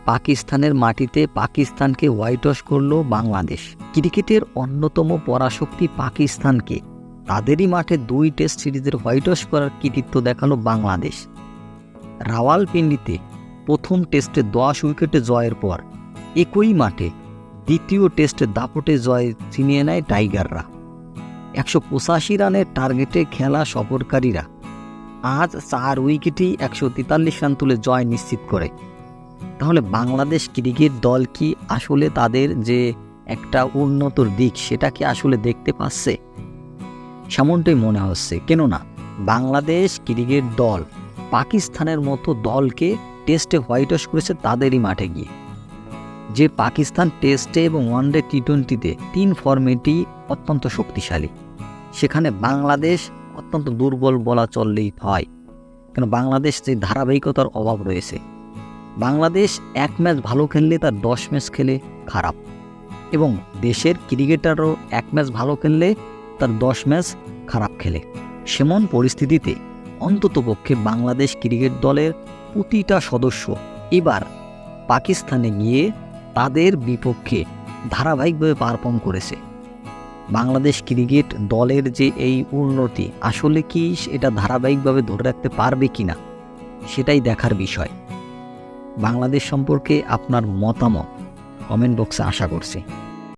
পাকিস্তানের মাটিতে পাকিস্তানকে হোয়াইট ওয়াশ করলো বাংলাদেশ। ক্রিকেটের অন্যতম পরাশক্তি পাকিস্তানকে তাদেরই মাঠে 2 টেস্ট সিরিজের হোয়াইট ওয়াশ করার কৃতিত্ব দেখালো বাংলাদেশ। রাওয়ালপিন্ডিতে প্রথম টেস্টে 10 উইকেটে জয়ের পর একই মাঠে দ্বিতীয় টেস্টে দাপটে জয় ছিনিয়ে নেয় টাইগাররা। 185 রানের টার্গেটে খেলা সফরকারীরা আজ 4 উইকেটেই 143 রান তুলে জয় নিশ্চিত করে। তাহলে বাংলাদেশ ক্রিকেট দল কি আসলে তাদের যে একটা উন্নত দিক সেটা কি আসলে দেখতে পাচ্ছে? সেমনটাই মনে হচ্ছে। কেননা বাংলাদেশ ক্রিকেট দল পাকিস্তানের মতো দলকে টেস্টে হোয়াইট ওয়াশ করেছে তাদেরই মাঠে গিয়ে। যে পাকিস্তান টেস্টে এবং ওয়ানডে টি-20তে 3 ফরম্যাটই অত্যন্ত শক্তিশালী, সেখানে বাংলাদেশ অত্যন্ত দুর্বল বলা চললেই হয়। কেন বাংলাদেশ যে ধারাবাহিকতার অভাব রয়েছে। বাংলাদেশ 1 ম্যাচ ভালো খেললে তার 10 ম্যাচ খেলে খারাপ, এবং দেশের ক্রিকেটারও 1 ম্যাচ ভালো খেললে তার 10 ম্যাচ খারাপ খেলে। সেমন পরিস্থিতিতে অন্ততপক্ষে বাংলাদেশ ক্রিকেট দলের প্রতিটা সদস্য এবার পাকিস্তানে গিয়ে তাদের বিপক্ষে ধারাবাহিকভাবে পারফর্ম করেছে। বাংলাদেশ ক্রিকেট দলের যে এই উন্নতি আসলে কি এটা ধারাবাহিকভাবে ধরে রাখতে পারবে কিনা সেটাই দেখার বিষয়। বাংলাদেশ সম্পর্কে আপনার মতামত কমেন্ট বক্সে আশা করছি।